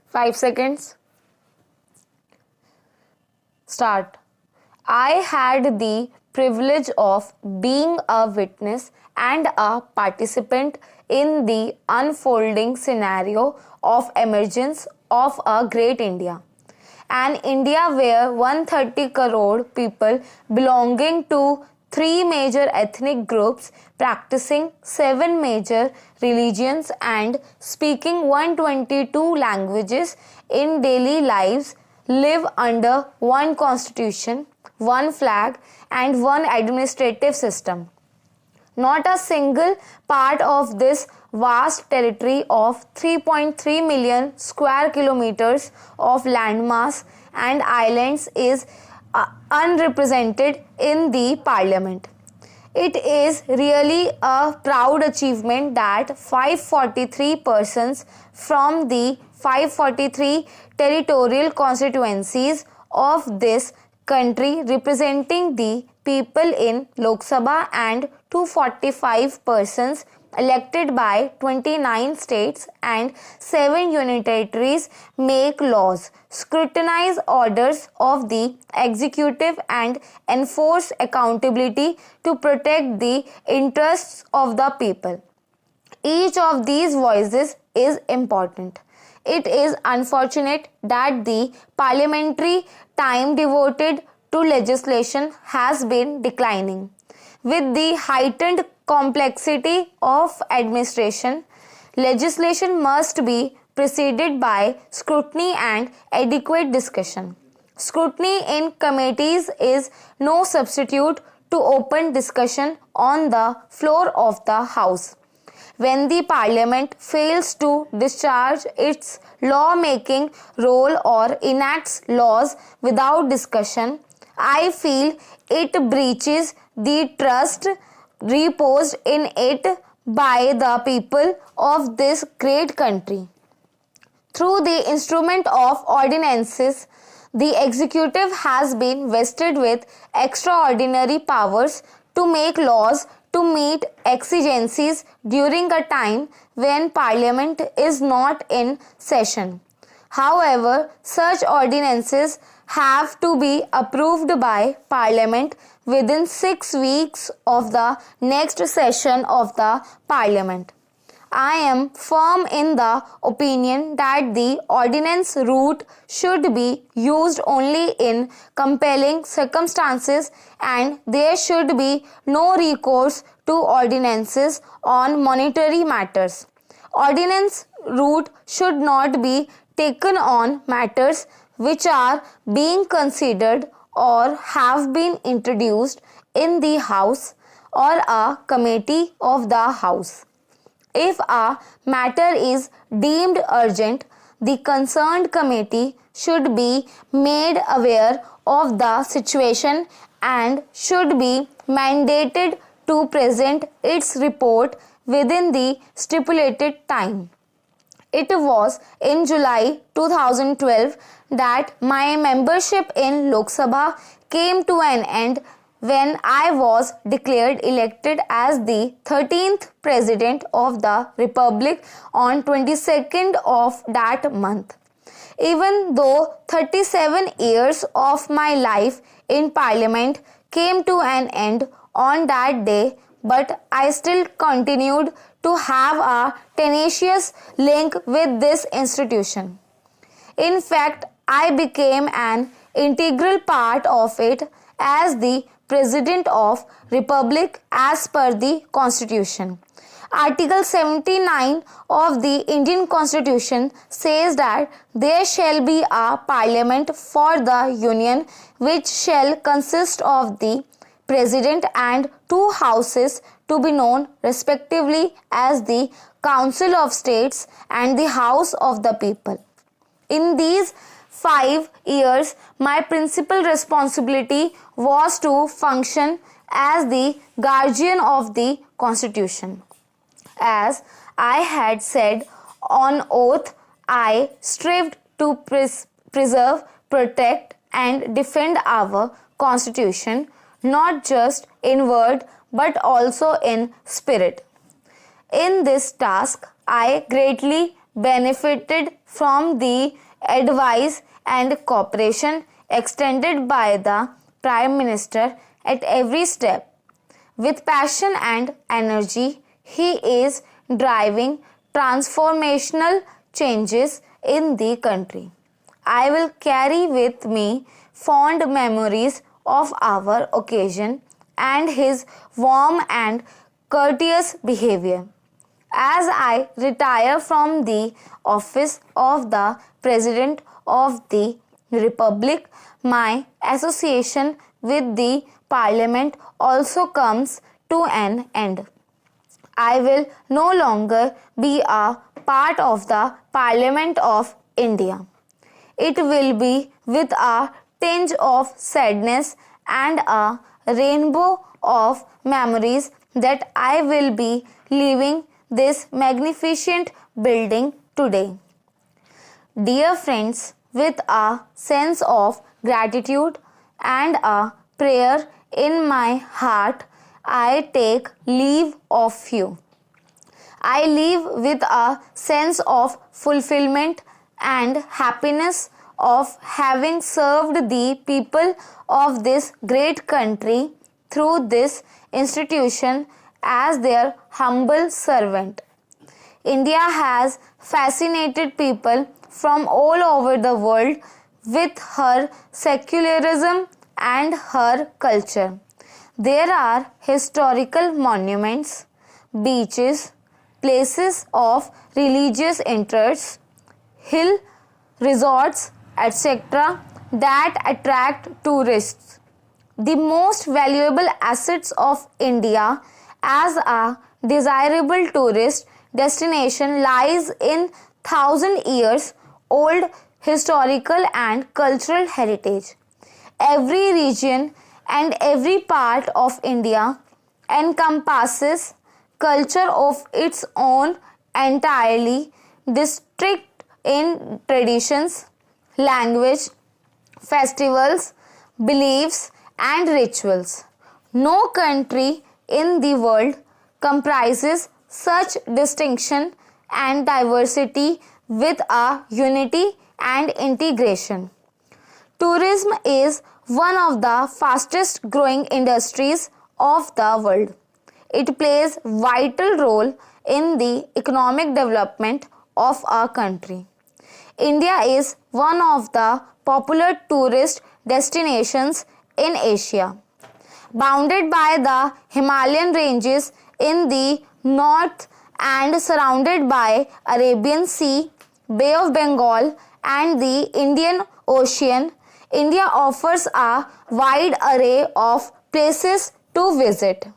5 seconds. Start. I had the privilege of being a witness and a participant in the unfolding scenario of emergence of a great India. An India where 130 crore people belonging to three major ethnic groups, practicing seven major religions and speaking 122 languages in daily lives live under one constitution, one flag and one administrative system. Not a single part of this vast territory of 3.3 million square kilometers of landmass and islands is unrepresented in the parliament. It is really a proud achievement that 543 persons from the 543 territorial constituencies of this country representing the people in Lok Sabha and 245 persons elected by 29 states and 7 union territories make laws, scrutinize orders of the executive and enforce accountability to protect the interests of the people. Each of these voices is important. It is unfortunate that the parliamentary time devoted to legislation has been declining. With the heightened complexity of administration, legislation must be preceded by scrutiny and adequate discussion. Scrutiny in committees is no substitute to open discussion on the floor of the House. When the Parliament fails to discharge its law-making role or enacts laws without discussion, I feel it breaches the trust reposed in it by the people of this great country. Through the instrument of ordinances, the executive has been vested with extraordinary powers to make laws to meet exigencies during a time when Parliament is not in session. However, such ordinances have to be approved by Parliament within 6 weeks of the next session of the Parliament. I am firm in the opinion that the ordinance route should be used only in compelling circumstances and there should be no recourse to ordinances on monetary matters. Ordinance route should not be taken on matters which are being considered or have been introduced in the House or a committee of the House. If a matter is deemed urgent, the concerned committee should be made aware of the situation and should be mandated to present its report within the stipulated time. It was in July 2012 that my membership in Lok Sabha came to an end when I was declared elected as the 13th President of the Republic on 22nd of that month. Even though 37 years of my life in Parliament came to an end on that day, but I still continued to have a tenacious link with this institution. In fact, I became an integral part of it as the President of Republic as per the Constitution. Article 79 of the Indian Constitution says that there shall be a Parliament for the Union which shall consist of the President and two houses to be known respectively as the Council of States and the House of the People. In these 5 years, my principal responsibility was to function as the guardian of the Constitution. As I had said on oath, I strived to preserve, protect and defend our Constitution, not just in word but also in spirit. In this task, I greatly benefited from the advice and cooperation extended by the Prime Minister at every step. With passion and energy, he is driving transformational changes in the country. I will carry with me fond memories of our occasion and his warm and courteous behavior. As I retire from the office of the President of the Republic, my association with the Parliament also comes to an end. I will no longer be a part of the Parliament of India. It will be with a tinge of sadness and a rainbow of memories that I will be leaving this magnificent building today. Dear friends, with a sense of gratitude and a prayer in my heart, I take leave of you. I leave with a sense of fulfillment and happiness of having served the people of this great country through this institution as their humble servant. India has fascinated people from all over the world with her secularism and her culture. There are historical monuments, beaches, places of religious interest, hill resorts, etc. that attract tourists. The most valuable assets of India as a desirable tourist destination lies in 1,000 years old historical and cultural heritage. Every region and every part of India encompasses culture of its own entirely distinct in traditions, language, festivals, beliefs, and rituals. No country in the world comprises such distinction and diversity with a unity and integration. Tourism is one of the fastest growing industries of the world. It plays a vital role in the economic development of our country. India is one of the popular tourist destinations in Asia. Bounded by the Himalayan ranges in the north and surrounded by Arabian Sea, Bay of Bengal and the Indian Ocean, India offers a wide array of places to visit.